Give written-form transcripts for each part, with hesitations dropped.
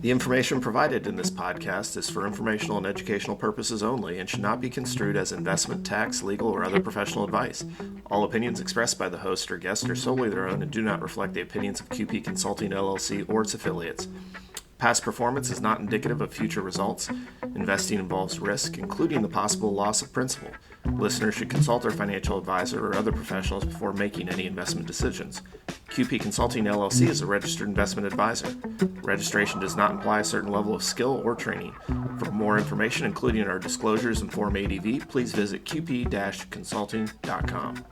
The information provided in this podcast is for informational and educational purposes only and should not be construed as investment, tax, legal, or other professional advice. All opinions expressed by the host or guest are solely their own and do not reflect the opinions of QP Consulting LLC or its affiliates. Past performance is not indicative of future results. Investing involves risk, including the possible loss of principal. Listeners should consult their financial advisor or other professionals before making any investment decisions. QP Consulting LLC is a registered investment advisor. Registration does not imply a certain level of skill or training. For more information, including our disclosures and Form ADV, please visit qp-consulting.com.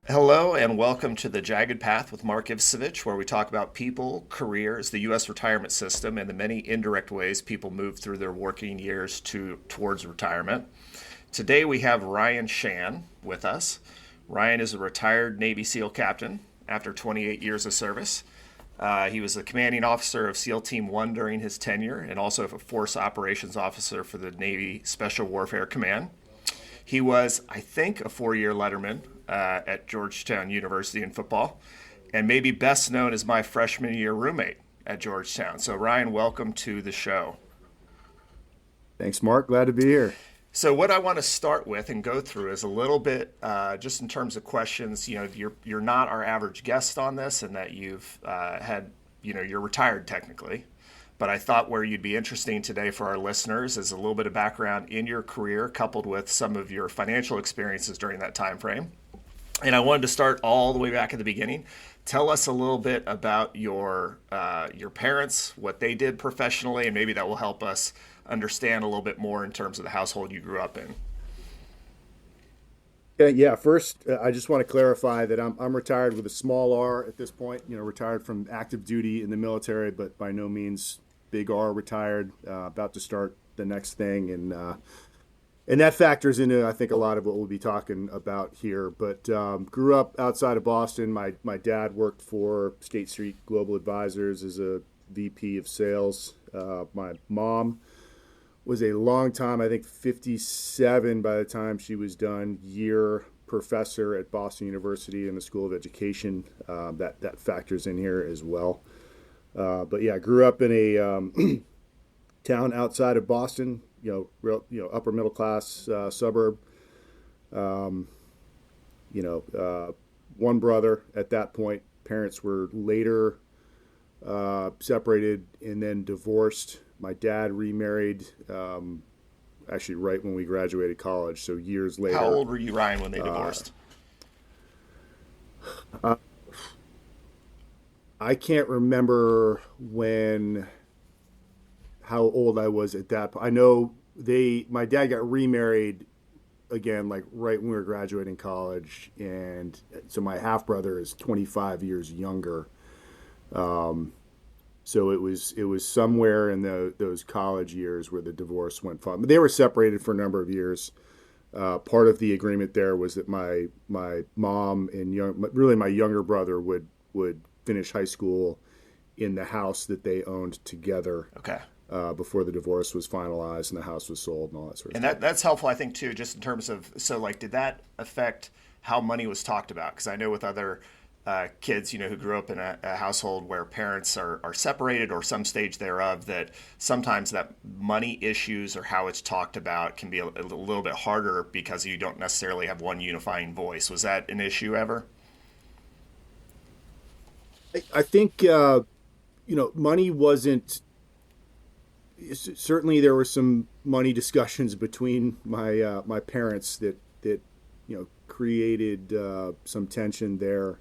Hello and welcome to The Jagged Path with Mark Ivsevich, where we talk about people, careers, the U.S. retirement system, and the many indirect ways people move through their working years towards retirement. Today we have Ryan Shan with us. Ryan is a retired Navy SEAL captain after 28 years of service. He was the commanding officer of SEAL Team 1 during his tenure and also a force operations officer for the Navy Special Warfare Command. He was, I think, a four-year letterman at Georgetown University in football, and maybe best known as my freshman year roommate at Georgetown. So Ryan, welcome to the show. Thanks, Mark. Glad to be here. So what I want to start with and go through is a little bit just in terms of questions. You know, you're not our average guest on this, and that you've had, you're retired technically. But I thought where you'd be interesting today for our listeners is a little bit of background in your career coupled with some of your financial experiences during that time frame. And I wanted to start all the way back at the beginning. Tell us a little bit about your parents, what they did professionally, and maybe that will help us understand a little bit more in terms of the household you grew up in. Yeah. First, I just want to clarify that I'm retired with a small R at this point. Retired from active duty in the military, but by no means big R retired. About to start the next thing, and that factors into, I think, a lot of what we'll be talking about here. But grew up outside of Boston. My dad worked for State Street Global Advisors as a VP of sales. My mom was a long time, I think 57 by the time she was done, year professor at Boston University in the School of Education. That factors in here as well. But yeah, grew up in a town outside of Boston, upper middle class suburb. One brother at that point. Parents were later separated and then divorced. My dad remarried actually right when we graduated college, so years later. How old were you, Ryan, when they divorced? I can't remember how old I was at that point. I know my dad got remarried again, like right when we were graduating college, and so my half brother is 25 years younger. So it was somewhere in those college years where the divorce went from. They were separated for a number of years. Part of the agreement there was that my mom and really my younger brother would finish high school in the house that they owned together. Okay. Before the divorce was finalized and the house was sold and all that sort of stuff. And that's helpful, I think, too, just in terms of, did that affect how money was talked about? Because I know with other kids, who grew up in a household where parents are separated or some stage thereof, that sometimes that money issues or how it's talked about can be a little bit harder because you don't necessarily have one unifying voice. Was that an issue ever? I think, money wasn't, certainly there were some money discussions between my parents that created some tension there.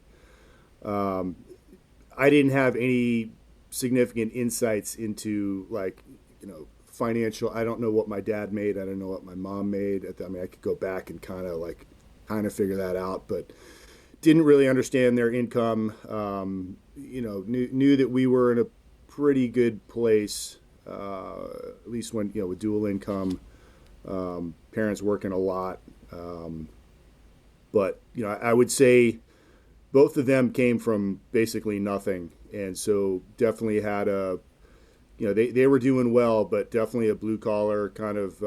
I didn't have any significant insights into financial. I don't know what my dad made. I don't know what my mom made. I could go back and kind of figure that out, but didn't really understand their income. Knew that we were in a pretty good place, at least when with dual income, parents working a lot. But I would say both of them came from basically nothing, and so definitely had they were doing well, but definitely a blue collar kind of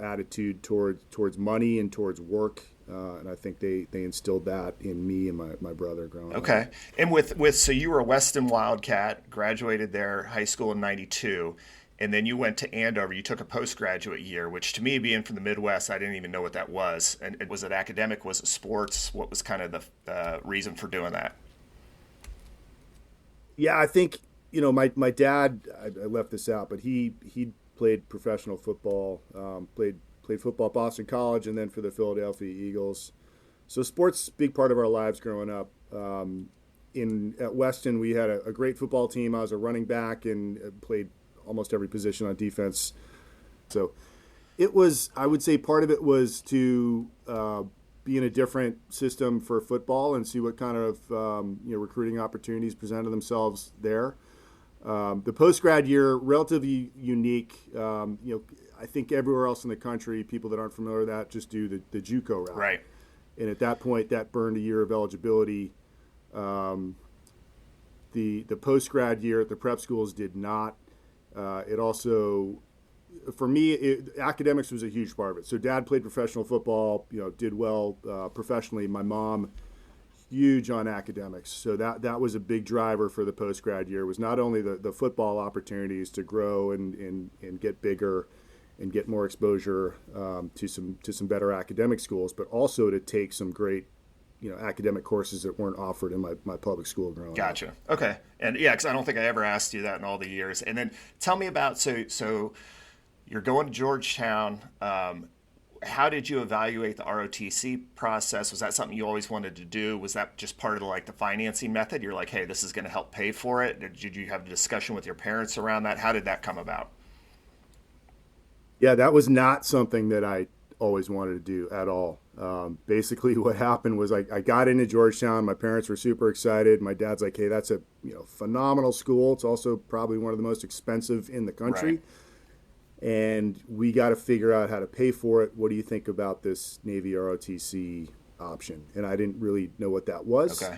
attitude towards money and towards work. and I think they instilled that in me and my brother growing up. Okay. And with so you were a Weston Wildcat, graduated there high school in 92, and then you went to Andover. You took a postgraduate year, which to me, being from the Midwest, I didn't even know what that was. And was it academic? Was it sports? What was kind of the reason for doing that? Yeah, I think my dad. I left this out, but he played professional football. Played football at Boston College, and then for the Philadelphia Eagles. So sports big part of our lives growing up. At Weston, we had a great football team. I was a running back and played almost every position on defense. So it was, I would say, part of it was to be in a different system for football and see what kind of recruiting opportunities presented themselves there. The post-grad year, relatively unique. I think everywhere else in the country, people that aren't familiar with that just do the JUCO route. Right. And at that point, that burned a year of eligibility. The post-grad year at the prep schools did not. It also, for me, academics was a huge part of it. So Dad played professional football, did well professionally. My mom, huge on academics. So that was a big driver for the post-grad year, was not only the football opportunities to grow and get bigger and get more exposure to some better academic schools, but also to take some great academic courses that weren't offered in my public school growing up. Gotcha. Okay. And yeah, because I don't think I ever asked you that in all the years. And then tell me about, so you're going to Georgetown. How did you evaluate the ROTC process? Was that something you always wanted to do? Was that just part of the financing method? You're like, hey, this is going to help pay for it. Did you have a discussion with your parents around that? How did that come about? Yeah, that was not something that I always wanted to do at all. Basically, what happened was I got into Georgetown. My parents were super excited. My dad's like, "Hey, that's a phenomenal school. It's also probably one of the most expensive in the country, right. And we got to figure out how to pay for it. What do you think about this Navy ROTC option?" And I didn't really know what that was. Okay.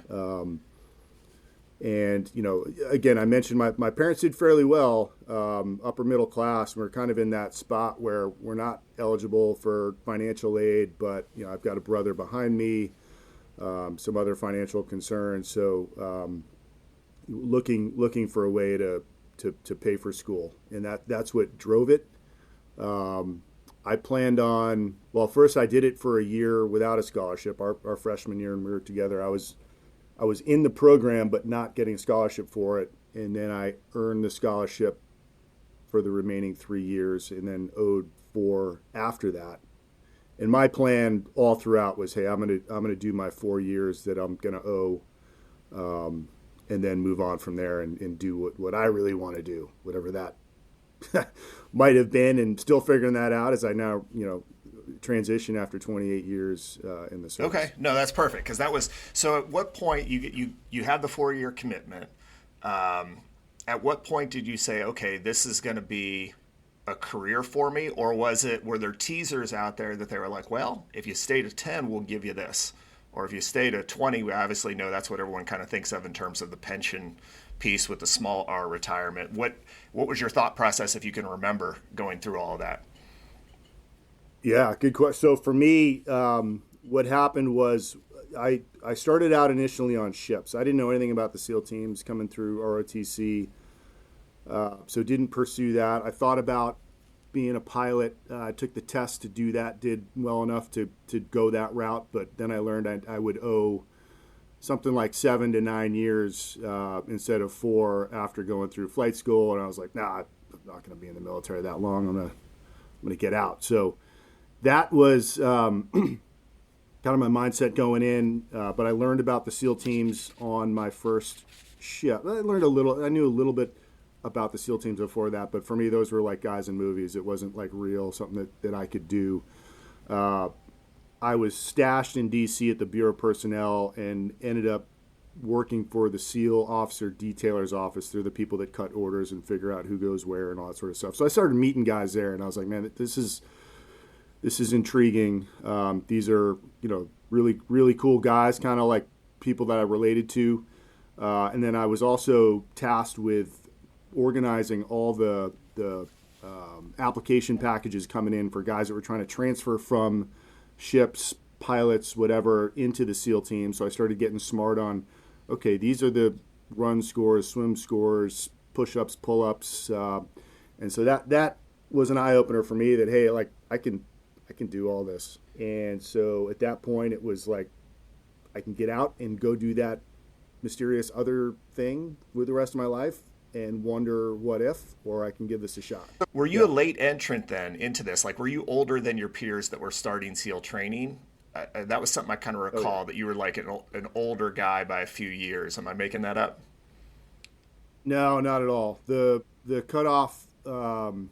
And, again, I mentioned my parents did fairly well, upper middle class. We're kind of in that spot where we're not eligible for financial aid, but, I've got a brother behind me, some other financial concerns. So looking for a way to pay for school. And that's what drove it. I planned on, first I did it for a year without a scholarship. Our freshman year, and we were together, I was in the program but not getting a scholarship for it, and then I earned the scholarship for the remaining 3 years and then owed 4 after that. And my plan all throughout was, hey, I'm gonna do my 4 years that I'm gonna owe, and then move on from there and do what I really want to do, whatever that might have been, and still figuring that out as I now transition after 28 years in the service. Okay, no, that's perfect, because that was, so at what point you had the 4-year commitment. At what point did you say, okay, this is going to be a career for me, or were there teasers out there that they were like, well, if you stay to 10, we'll give you this, or if you stay to 20, we obviously know that's what everyone kind of thinks of in terms of the pension piece with the small R retirement. What was your thought process, if you can remember, going through all of that? Yeah, good question. So for me, what happened was I started out initially on ships. I didn't know anything about the SEAL teams coming through ROTC, so didn't pursue that. I thought about being a pilot. I took the test to do that, did well enough to go that route, but then I learned I would owe something like 7 to 9 years instead of 4 after going through flight school, and I was like, nah, I'm not going to be in the military that long. I'm going to get out. So that was kind of my mindset going in, but I learned about the SEAL teams on my first ship. I knew a little bit about the SEAL teams before that, but for me, those were like guys in movies. It wasn't like real, something that I could do. I was stashed in D.C. at the Bureau of Personnel and ended up working for the SEAL officer detailer's office. They're the people that cut orders and figure out who goes where and all that sort of stuff. So I started meeting guys there, and I was like, man, this is intriguing. These are, really, really cool guys, kind of like people that I related to. And then I was also tasked with organizing all the application packages coming in for guys that were trying to transfer from ships pilots, whatever, into the SEAL team. So I started getting smart on, okay, these are the run scores, swim scores, push-ups, pull-ups, and so that was an eye opener for me. That hey, like I can do all this. And so at that point, it was like I can get out and go do that mysterious other thing with the rest of my life and wonder what if, or I can give this a shot. Were you a Yeah. late entrant then into this? Like, were you older than your peers that were starting SEAL training? That was something I kind of Oh yeah. recall that you were like an older guy by a few years. Am I making that up? No, not at all. The cutoff to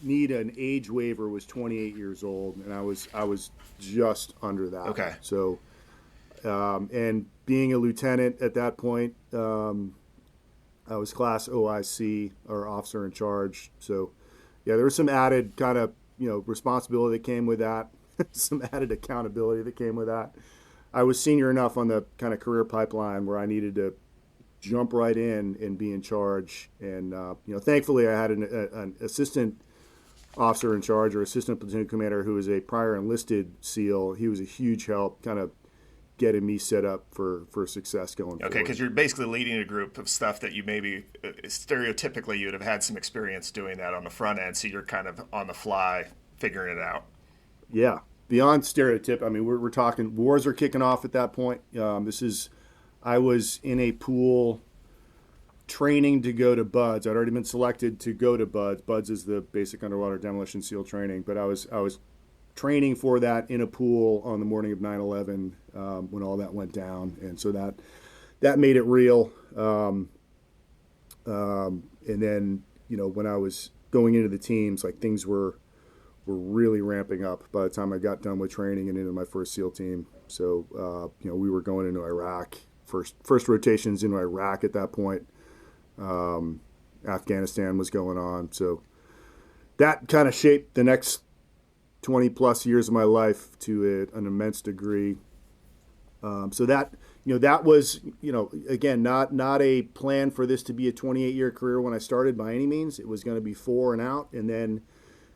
need an age waiver was 28 years old, and I was just under that. Okay. So and being a lieutenant at that point, I was class OIC, or officer in charge. So yeah, there was some added kind of responsibility that came with that, some added accountability that came with that. I was senior enough on the kind of career pipeline where I needed to jump right in and be in charge. And thankfully, I had an assistant officer in charge, or assistant platoon commander, who was a prior enlisted SEAL. He was a huge help, kind of getting me set up for success going Okay, forward. because you're basically leading a group of stuff that you maybe stereotypically you would have had some experience doing that on the front end, so you're kind of on the fly figuring it out. Yeah, beyond stereotype. I mean, we're talking wars are kicking off at that point. I was in a pool training to go to BUDS. I'd already been selected to go to BUDS. BUDS is the basic underwater demolition SEAL training, but I was training for that in a pool on the morning of 9/11 when all that went down, and so that made it real. And then when I was going into the teams, like things were really ramping up by the time I got done with training and into my first SEAL team. So we were going into Iraq, first rotations into Iraq at that point. Afghanistan was going on, so that kind of shaped the next 20 plus years of my life to an immense degree. So that was again not a plan for this to be a 28-year career when I started by any means. It was going to be 4 and out, and then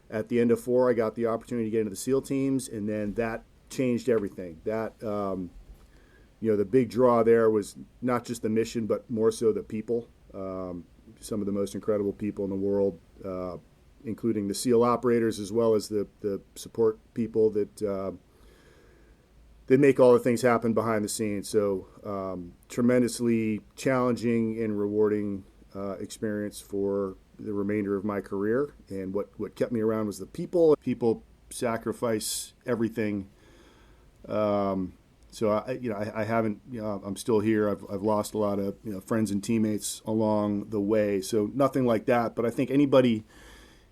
at the end of 4, I got the opportunity to get into the SEAL teams, and then that changed everything. That the big draw there was not just the mission, but more so the people. Some of the most incredible people in the world, including the SEAL operators, as well as the support people that make all the things happen behind the scenes. So tremendously challenging and rewarding experience for the remainder of my career. And what kept me around was the people. People sacrifice everything. So I haven't. I'm still here. I've lost a lot of friends and teammates along the way. So nothing like that. But I think anybody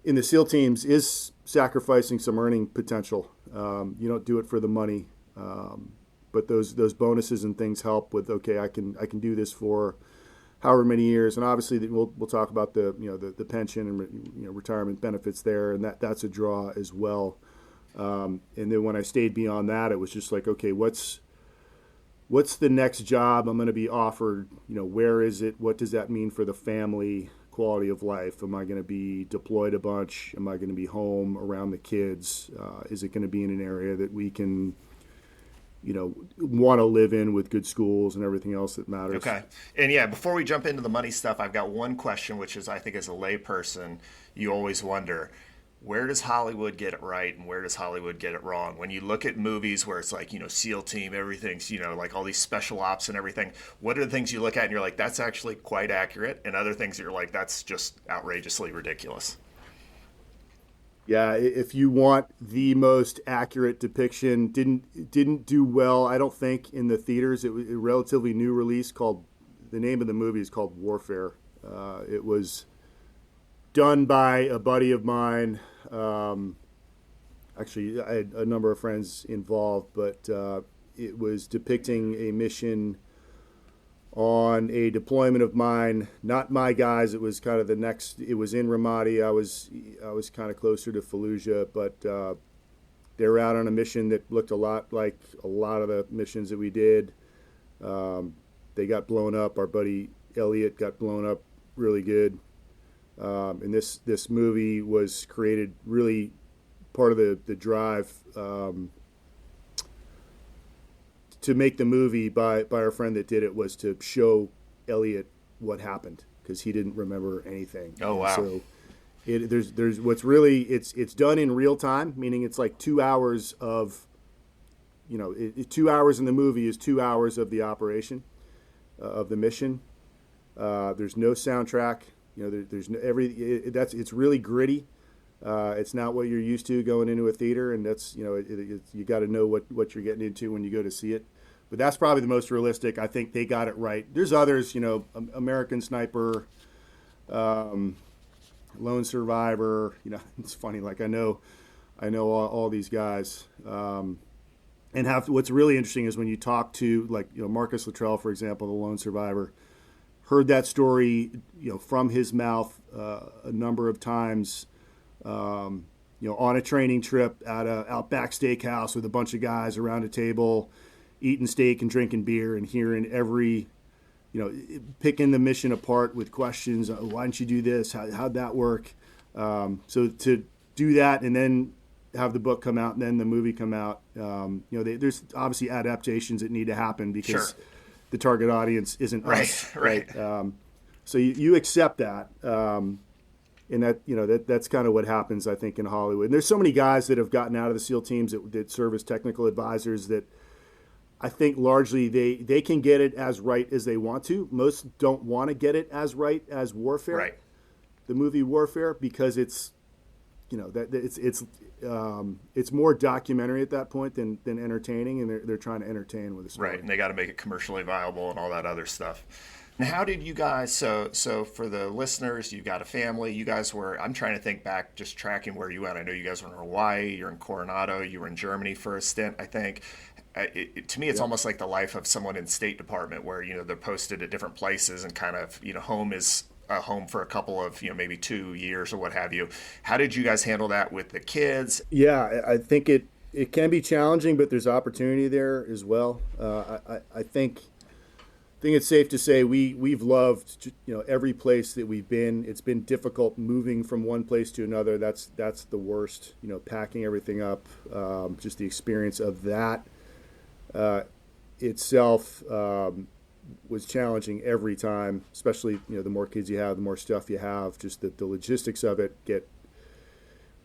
in the SEAL teams is sacrificing some earning potential. You don't do it for the money, but those bonuses and things help with. Okay, I can do this for however many years, and obviously we'll talk about the pension and retirement benefits there, and that's a draw as well. And then when I stayed beyond that, it was just like, okay, what's the next job I'm going to be offered? Where is it? What does that mean for the family quality of life? Am I going to be deployed a bunch? Am I going to be home around the kids? Is it going to be in an area that we can want to live in with good schools and everything else that matters? Okay. And yeah, before we jump into the money stuff, I've got one question, which is I think as a layperson, you always wonder, where does Hollywood get it right and where does Hollywood get it wrong? When you look at movies where it's like, SEAL team, everything's, like all these special ops and everything, what are the things you look at and you're like, that's actually quite accurate? And other things that you're like, that's just outrageously ridiculous. Yeah, if you want the most accurate depiction, didn't do well, I don't think, in the theaters. It was a relatively new release called, the name of the movie is called Warfare. It was done by a buddy of mine. Actually, I had a number of friends involved, but it was depicting a mission on a deployment of mine, not my guys. It was kind of the next. It was in Ramadi. I was kind of closer to Fallujah, but they were out on a mission that looked a lot like a lot of the missions that we did. They got blown up. Our buddy Elliot got blown up really good. And this movie was created really part of the drive to make the movie by our friend that did it was to show Elliot what happened because he didn't remember anything. Oh, wow. So there's what's really it's done in real time, meaning it's like 2 hours of 2 hours in the movie is 2 hours of the operation of the mission. There's no soundtrack. There's no, it's really gritty. It's not what you're used to going into a theater, and that's you got to know what you're getting into when you go to see it. But that's probably the most realistic. I think they got it right. There's others, American Sniper, Lone Survivor. It's funny. Like I know all these guys. And what's really interesting is when you talk to Marcus Luttrell, for example, the Lone Survivor, heard that story from his mouth a number of times. On a training trip at a Outback Steakhouse with a bunch of guys around a table, eating steak and drinking beer, and hearing every, picking the mission apart with questions. Why didn't you do this? How'd that work? So to do that and then have the book come out and then the movie come out, there's obviously adaptations that need to happen because Sure. the target audience isn't us. Right. So you accept that. And that's kind of what happens, I think, in Hollywood. And there's so many guys that have gotten out of the SEAL teams that serve as technical advisors that I think largely they can get it as right as they want to. Most don't want to get it as right as Warfare, Right. the movie Warfare, because it's it's more documentary at that point than entertaining, and they're trying to entertain with a story. Right, and they got to make it commercially viable and all that other stuff. And how did you guys, so for the listeners, you've got a family, you guys were, I'm trying to think back, just tracking where you went. I know you guys were in Hawaii, you're in Coronado, you were in Germany for a stint, I think. To me, it's almost like the life of someone in State Department where, they're posted at different places and kind of, home is a home for a couple of, maybe 2 years or what have you. How did you guys handle that with the kids? Yeah, I think it can be challenging, but there's opportunity there as well. I think it's safe to say we've loved every place that we've been. It's been difficult moving from one place to another. That's the worst. Packing everything up, just the experience of that itself was challenging every time. Especially the more kids you have, the more stuff you have. Just the logistics of it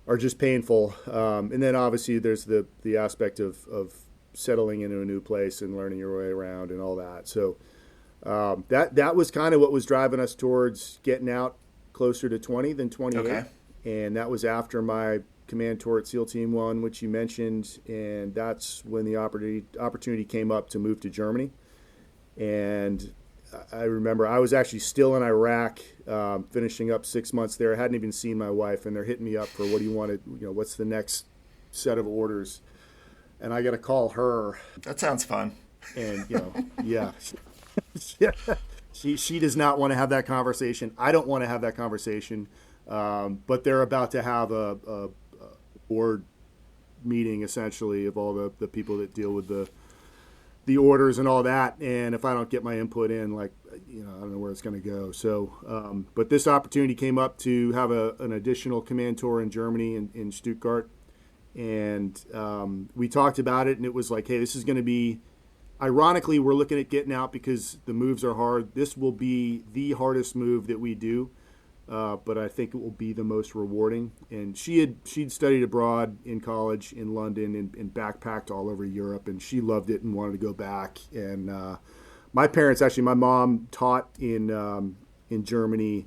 are just painful. And then obviously there's the aspect of settling into a new place and learning your way around and all that. So. That was kind of what was driving us towards getting out closer to 20 than 28. Okay. And that was after my command tour at SEAL Team 1, which you mentioned. And that's when the opportunity came up to move to Germany. And I remember I was actually still in Iraq, finishing up 6 months there. I hadn't even seen my wife, and they're hitting me up for what do you want to, what's the next set of orders? And I got to call her. That sounds fun. And, yeah. She does not want to have that conversation. I don't want to have that conversation. But they're about to have a board meeting, essentially, of all the people that deal with the orders and all that. And if I don't get my input in, I don't know where it's going to go. So, but this opportunity came up to have an additional command tour in Germany, in Stuttgart. And we talked about it, and it was like, hey, this is going to be, ironically, we're looking at getting out because the moves are hard. This will be the hardest move that we do, but I think it will be the most rewarding. And she'd studied abroad in college in London and backpacked all over Europe, and she loved it and wanted to go back. And my mom taught in Germany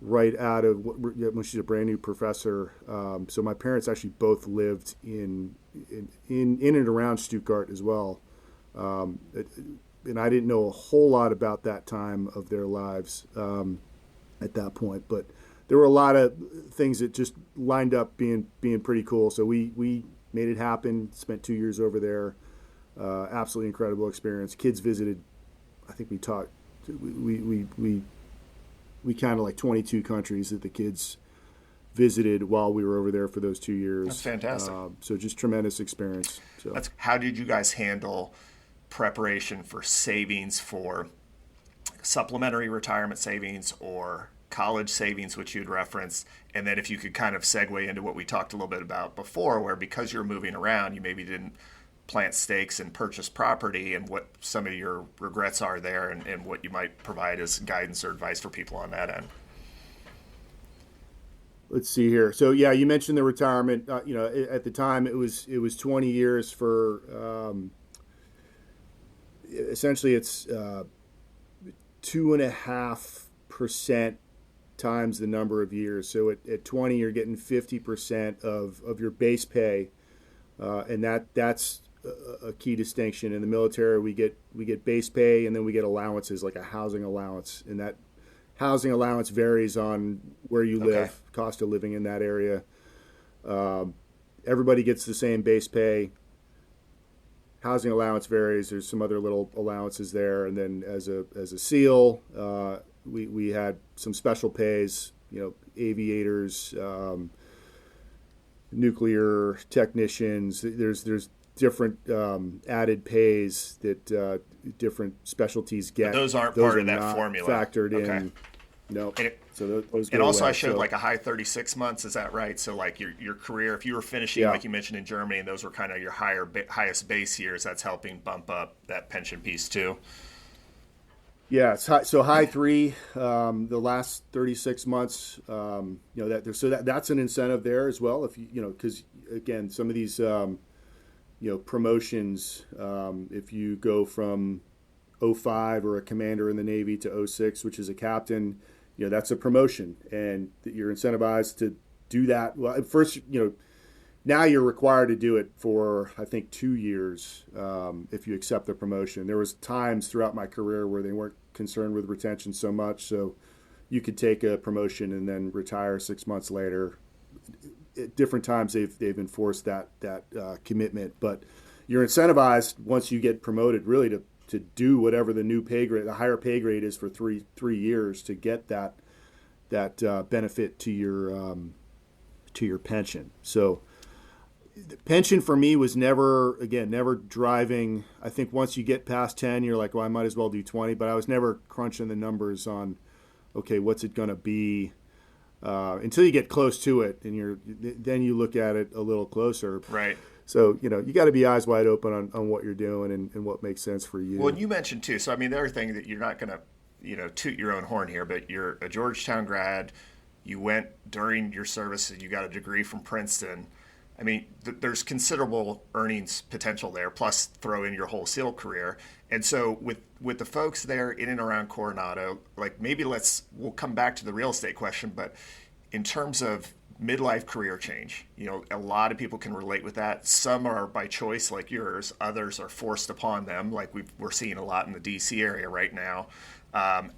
right out of when she's a brand new professor. So my parents actually both lived in and around Stuttgart as well. And I didn't know a whole lot about that time of their lives at that point, but there were a lot of things that just lined up being pretty cool. So we made it happen. Spent 2 years over there. Absolutely incredible experience. Kids visited. I think we counted like 22 countries that the kids visited while we were over there for those 2 years. That's fantastic. So just tremendous experience. So how did you guys handle preparation for savings for supplementary retirement savings or college savings, which you'd referenced, and then if you could kind of segue into what we talked a little bit about before, where because you're moving around, you maybe didn't plant stakes and purchase property, and what some of your regrets are there, and what you might provide as guidance or advice for people on that end. Let's see here. So yeah, you mentioned the retirement. At the time it was 20 years for essentially it's 2.5% times the number of years. So at 20, you're getting 50% of your base pay, and that's a key distinction. In the military, we get base pay, and then we get allowances like a housing allowance, and that housing allowance varies on where you live, Okay. cost of living in that area. Everybody gets the same base pay. Housing allowance varies. There's some other little allowances there, and then as a SEAL, we had some special pays. Aviators, nuclear technicians. There's different added pays that different specialties get. But those aren't Those part are of that not formula. factored Okay. in. No, And, it, so those go and also, away. I showed So, like a high 36 months. Is that right? So, like your career, if you were finishing, yeah. like you mentioned in Germany, and those were kind of your highest base years, that's helping bump up that pension piece too. Yeah, it's high, so high three, the last 36 months, that's an incentive there as well. If because again, some of these, promotions, if you go from '05 or a commander in the Navy to '06, which is a captain, that's a promotion, and you're incentivized to do that. Well, at first, now you're required to do it for, I think, 2 years if you accept the promotion. There was times throughout my career where they weren't concerned with retention so much, so you could take a promotion and then retire 6 months later. At different times they've enforced that commitment, but you're incentivized once you get promoted really to do whatever the new pay grade, the higher pay grade is for three years to get that benefit to your pension. So the pension for me was never driving. I think once you get past 10, you're like, well, I might as well do 20, but I was never crunching the numbers on, okay, what's it going to be until you get close to it, and then you look at it a little closer. Right. So, you got to be eyes wide open on what you're doing and what makes sense for you. Well, and you mentioned too. So, I mean, the other thing that you're not going to, toot your own horn here, but you're a Georgetown grad. You went during your service and you got a degree from Princeton. I mean, there's considerable earnings potential there, plus throw in your whole SEAL career. And so with the folks there in and around Coronado, like maybe we'll come back to the real estate question, but in terms of midlife career change, a lot of people can relate with that. Some are by choice like yours, others are forced upon them, like we're seeing a lot in the DC area right now.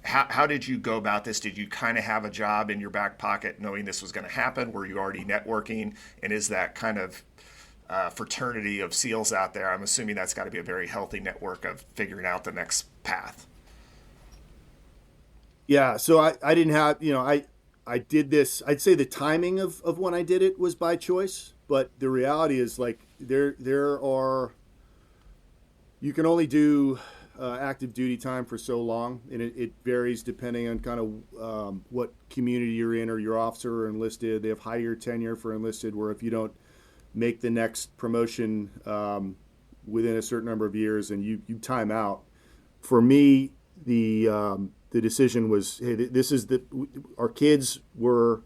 How did you go about this? Did you kind of have a job in your back pocket knowing this was going to happen? Were you already networking? And is that kind of fraternity of SEALs out there? I'm assuming that's got to be a very healthy network of figuring out the next path. Yeah, so I didn't have, I did this. I'd say the timing of when I did it was by choice, but the reality is like there are, you can only do active duty time for so long, and it varies depending on kind of what community you're in or your officer or enlisted. They have higher tenure for enlisted, where if you don't make the next promotion within a certain number of years, and you time out. For me, the decision was, hey, our kids were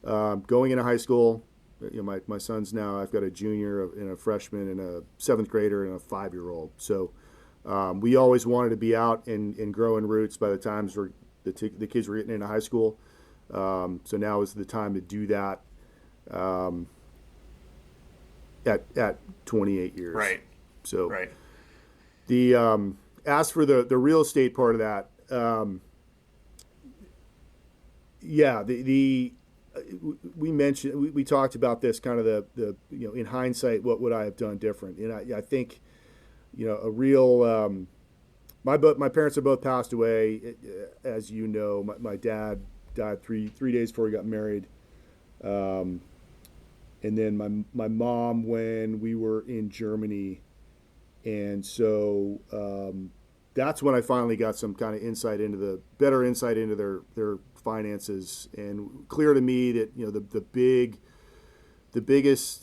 going into high school. My son's now, I've got a junior and a freshman and a seventh grader and a 5-year-old. So we always wanted to be out and growing roots by the times the kids were getting into high school. So now is the time to do that at 28 years. Right. So Right. the as for the real estate part of that, yeah, we mentioned, we talked about this kind of the in hindsight, what would I have done different? And I think a real my parents have both passed away, as you know. My dad died three days before he got married, and then my mom when we were in Germany, and so that's when I finally got some kind of better insight into their finances, and clear to me that the biggest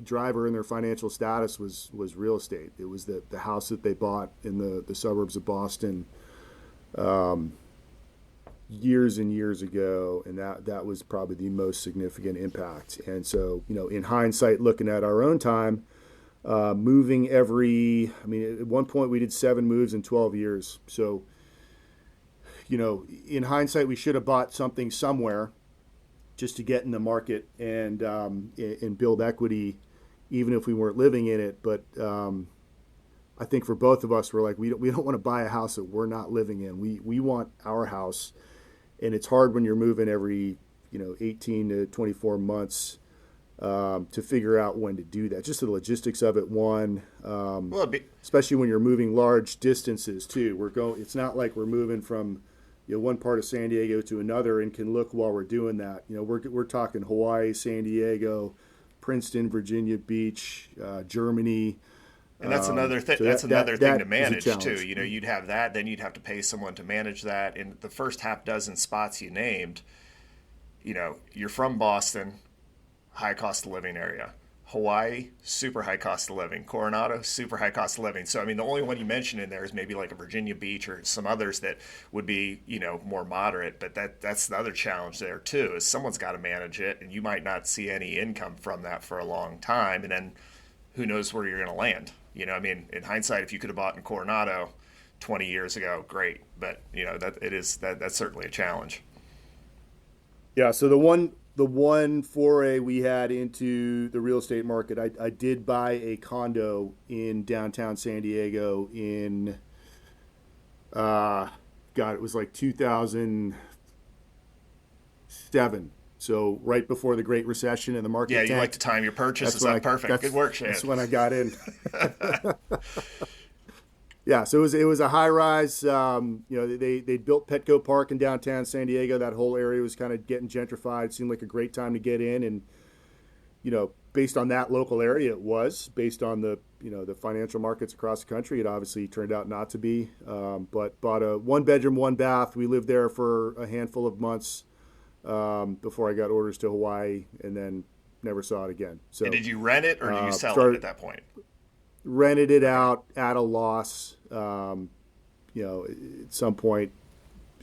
driver in their financial status was real estate. It was the house that they bought in the suburbs of Boston years and years ago, and that was probably the most significant impact. And so, in hindsight, looking at our own time, moving at one point we did 7 moves in 12 years. So, in hindsight, we should have bought something somewhere just to get in the market and build equity, even if we weren't living in it. But I think for both of us, we're like, we don't want to buy a house that we're not living in. We want our house. And it's hard when you're moving every 18 to 24 months to figure out when to do that. Just the logistics of it, especially when you're moving large distances too. It's not like we're moving from one part of San Diego to another and can look while we're doing that. We're talking Hawaii, San Diego, Princeton, Virginia Beach, Germany. And that's another thing. So that's another thing to manage too. challenge. You'd have that, then you'd have to pay someone to manage that. And the first half dozen spots you named, you're from Boston, high cost of living area. Hawaii, super high cost of living. Coronado, super high cost of living. So the only one you mentioned in there is maybe like a Virginia Beach or some others that would be more moderate. But that's the other challenge there too, is someone's got to manage it, and you might not see any income from that for a long time, and then who knows where you're going to land. In hindsight, if you could have bought in Coronado 20 years ago, great. But that's certainly a challenge. Yeah. So the one foray we had into the real estate market, I did buy a condo in downtown San Diego in, it was like 2007. So right before the Great Recession and the market Yeah, you tanked. like to time your purchases up perfect. Good work, Shane. That's when I got in. Yeah, so it was a high rise. They built Petco Park in downtown San Diego. That whole area was kind of getting gentrified. It seemed like a great time to get in, and based on that local area, it was. Based on the financial markets across the country, it obviously turned out not to be. But bought a 1-bedroom, 1-bath. We lived there for a handful of months before I got orders to Hawaii, and then never saw it again. So, and did you rent it or did you sell it at that point? Rented it out at a loss. At some point,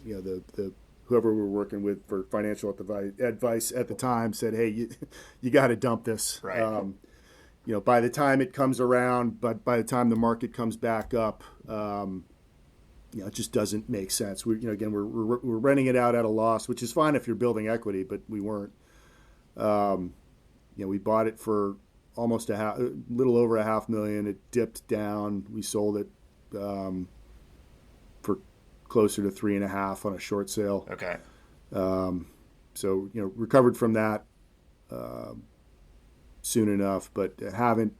the whoever we were working with for financial advice at the time said, "Hey, you got to dump this." Right. By the time it comes around, but by the time the market comes back up, it just doesn't make sense. We're renting it out at a loss, which is fine if you're building equity, but we weren't. We bought it for almost a little over $500,000. It dipped down. We sold it for closer to 3.5 on a short sale. Okay. So recovered from that soon enough, but haven't.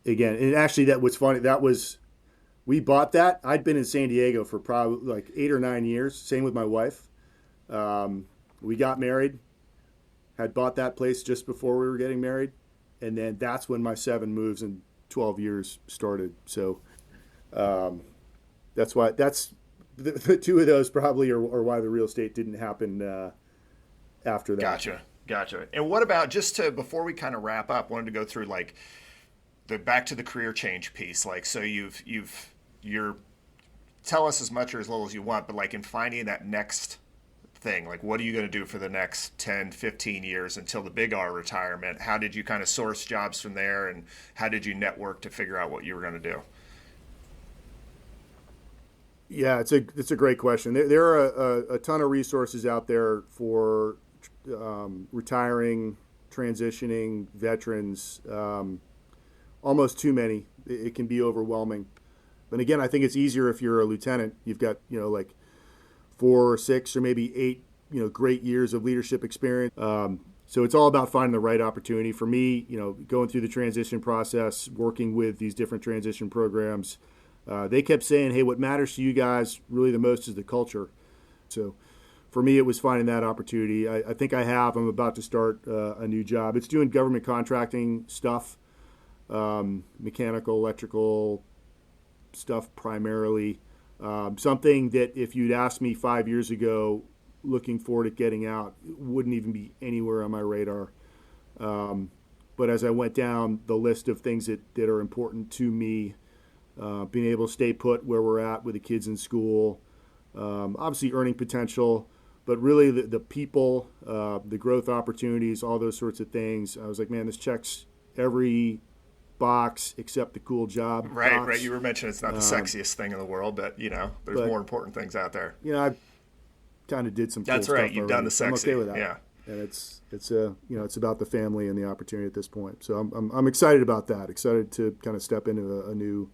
Again, and actually, that was funny. We bought that. I'd been in San Diego for probably like 8 or 9 years. Same with my wife. We got married. Had bought that place just before we were getting married. And then that's when my 7 moves in 12 years started. So that's why the 2 of those probably are why the real estate didn't happen after that. Gotcha. And what about, before we kind of wrap up, wanted to go through like back to the career change piece. Like, so you're tell us as much or as little as you want, but like in finding that next thing, like what are you going to do for the next 10, 15 years until the big R retirement? How did you kind of source jobs from there, and how did you network to figure out what you were going to do? Yeah, it's a great question. There are a ton of resources out there for retiring, transitioning veterans. Almost too many. It can be overwhelming. But again, I think it's easier if you're a lieutenant. You've got like 4 or 6 or maybe 8 great years of leadership experience. So it's all about finding the right opportunity. For me, going through the transition process, working with these different transition programs, they kept saying, "Hey, what matters to you guys really the most is the culture." So for me, it was finding that opportunity. I think I'm about to start a new job. It's doing government contracting stuff, mechanical, electrical stuff primarily. Something that if you'd asked me 5 years ago, looking forward to getting out, wouldn't even be anywhere on my radar. But as I went down the list of things that are important to me, being able to stay put where we're at with the kids in school, obviously earning potential, but really the people, the growth opportunities, all those sorts of things. I was like, man, this checks every box except the cool job Right, box. right. You were mentioning it's not the sexiest thing in the world, but there's but- more important things out there. I kind of did some cool That's stuff right. You've done already, the so I'm sexy. okay with that. Yeah. And it's about the family and the opportunity at this point. So I'm excited about that. Excited to kind of step into a new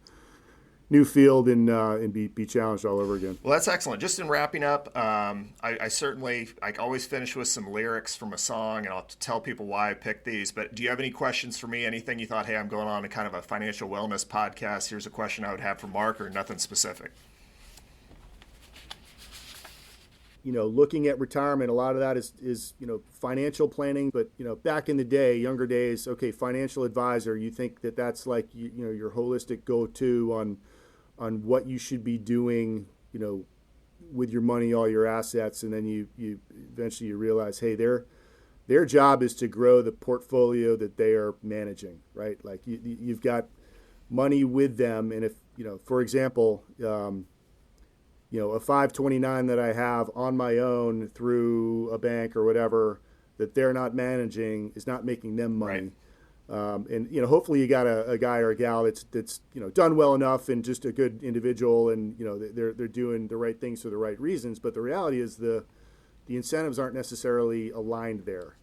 field and be challenged all over again. Well, that's excellent. Just in wrapping up, I certainly always finish with some lyrics from a song, and I'll tell people why I picked these. But do you have any questions for me? Anything you thought, hey, I'm going on a kind of a financial wellness podcast. Here's a question I would have for Mark, or nothing specific? Looking at retirement, a lot of that is financial planning. But back in the day, younger days, okay, financial advisor. You think that's like your holistic go-to on what you should be doing, with your money, all your assets, and then you eventually you realize, hey, their job is to grow the portfolio that they are managing, right? Like you've got money with them, and if for example. A 529 that I have on my own through a bank or whatever that they're not managing is not making them money. Right. And hopefully you got a guy or a gal that's done well enough and just a good individual, and they're doing the right things for the right reasons. But the reality is the incentives aren't necessarily aligned there.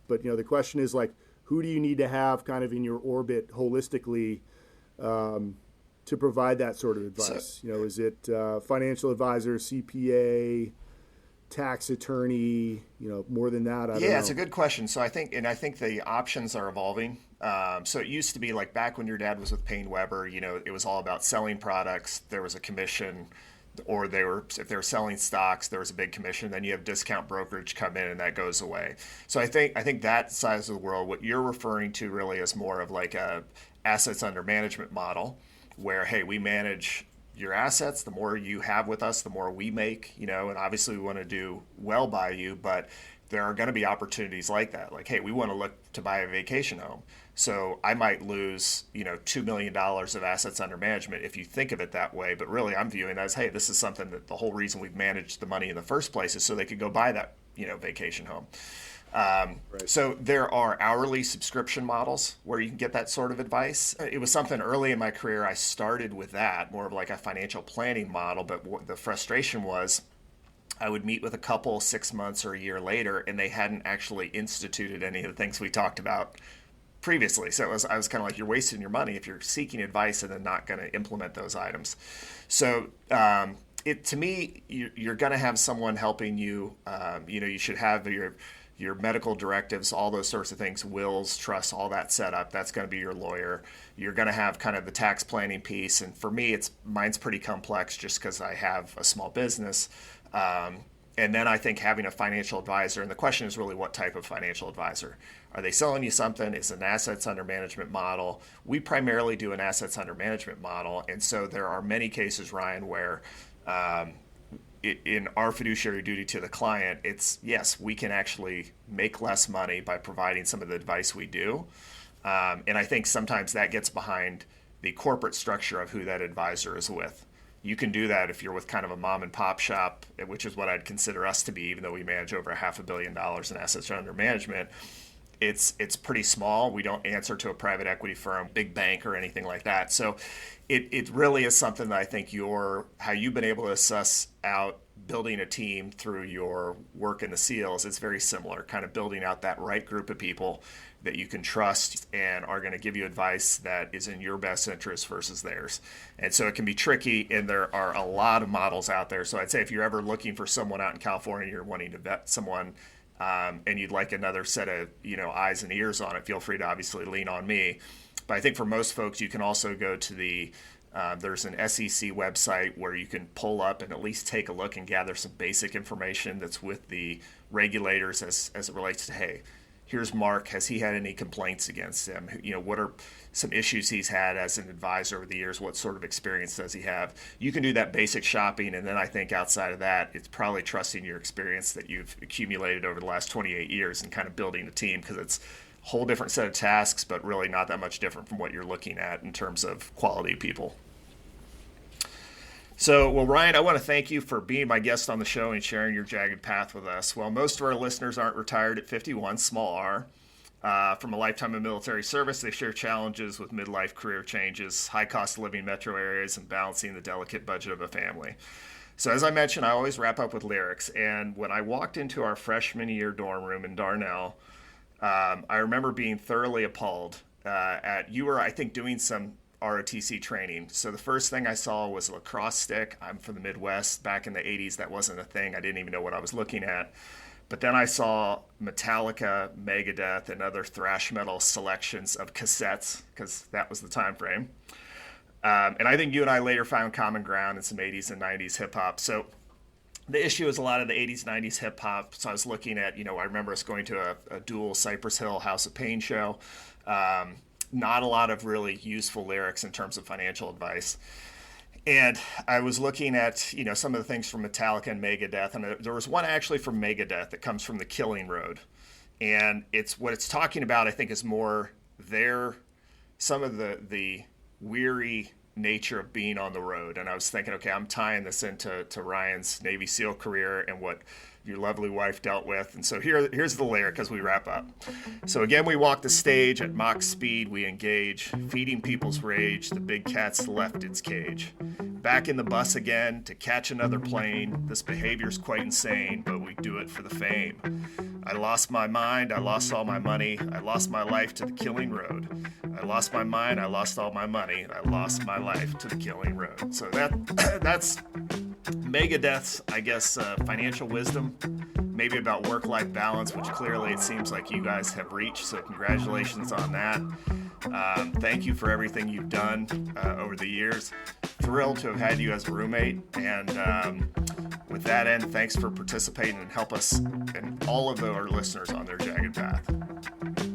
But the question is, like, who do you need to have kind of in your orbit holistically? To provide that sort of advice. Is it financial advisor, CPA, tax attorney, more than that? I don't know. It's a good question. So I think the options are evolving. So it used to be like back when your dad was with Payne Weber, it was all about selling products. There was a commission, or if they were selling stocks, there was a big commission. Then you have discount brokerage come in, and that goes away. So I think that size of the world, what you're referring to really is more of like a assets under management model, where, hey, we manage your assets. The more you have with us, the more we make, and obviously we want to do well by you, but there are going to be opportunities like that. Like, hey, we want to look to buy a vacation home. So I might lose, $2 million of assets under management if you think of it that way. But really, I'm viewing that as, hey, this is something that the whole reason we've managed the money in the first place is so they could go buy that, vacation home. Right. So there are hourly subscription models where you can get that sort of advice. It was something early in my career I started with that, more of like a financial planning model. But what the frustration was, I would meet with a couple 6 months or a year later, and they hadn't actually instituted any of the things we talked about previously. So I was kind of like, you're wasting your money if you're seeking advice and then not going to implement those items. So to me, you're going to have someone helping you. You should have your medical directives, all those sorts of things, wills, trusts, all that set up. That's going to be your lawyer. You're going to have kind of the tax planning piece. And for me, mine's pretty complex just because I have a small business. And then I think having a financial advisor, and the question is really what type of financial advisor. Are they selling you something? Is it an assets under management model? We primarily do an assets under management model. And so there are many cases, Ryan, where in our fiduciary duty to the client, it's, yes, we can actually make less money by providing some of the advice we do. And I think sometimes that gets behind the corporate structure of who that advisor is with. You can do that if you're with kind of a mom and pop shop, which is what I'd consider us to be, even though we manage over $500 million in assets under management. It's pretty small. We don't answer to a private equity firm, big bank, or anything like that. So it really is something that I think how you've been able to suss out building a team through your work in the SEALs. It's very similar, kind of building out that right group of people that you can trust and are going to give you advice that is in your best interest versus theirs. And so it can be tricky, and there are a lot of models out there. So I'd say if you're ever looking for someone out in California, you're wanting to vet someone, and you'd like another set of eyes and ears on it, feel free to obviously lean on me. But I think for most folks, you can also go to there's an SEC website where you can pull up and at least take a look and gather some basic information that's with the regulators as it relates to, hey, here's Mark. Has he had any complaints against him? You know, what are some issues he's had as an advisor over the years? What sort of experience does he have? You can do that basic shopping, and then I think outside of that, it's probably trusting your experience that you've accumulated over the last 28 years and kind of building a team, because it's a whole different set of tasks, but really not that much different from what you're looking at in terms of quality people. So, well, Ryan, I want to thank you for being my guest on the show and sharing your jagged path with us. Well, most of our listeners aren't retired at 51, small r. From a lifetime of military service, they share challenges with midlife career changes, high cost of living metro areas, and balancing the delicate budget of a family. So as I mentioned, I always wrap up with lyrics. And when I walked into our freshman year dorm room in Darnell, I remember being thoroughly appalled you were, I think, doing some ROTC training. So the first thing I saw was a lacrosse stick. I'm from the Midwest. Back in the 80s, that wasn't a thing. I didn't even know what I was looking at. But then I saw Metallica, Megadeth, and other thrash metal selections of cassettes, because that was the time frame. And I think you and I later found common ground in some 80s and 90s hip hop. So the issue is a lot of the 80s, 90s hip hop. So I was looking at, I remember us going to a dual Cypress Hill House of Pain show. Not a lot of really useful lyrics in terms of financial advice. And I was looking at, some of the things from Metallica and Megadeth, and there was one actually from Megadeth that comes from The Killing Road. And what it's talking about, I think, is more some of the weary nature of being on the road. And I was thinking, okay, I'm tying this into Ryan's Navy SEAL career and what your lovely wife dealt with. And so here's the lyric as we wrap up. So again, we walk the stage at mock speed, we engage, feeding people's rage, the big cat's left its cage. Back in the bus again to catch another plane, this behavior's quite insane, but we do it for the fame. I lost my mind, I lost all my money, I lost my life to the killing road. I lost my mind, I lost all my money, I lost my life to the killing road. So that's Megadeth's, I guess, financial wisdom, maybe about work-life balance, which clearly it seems like you guys have reached, so congratulations on that. Thank you for everything you've done over the years. Thrilled to have had you as a roommate, and with that end, thanks for participating and help us and all of our listeners on their jagged path.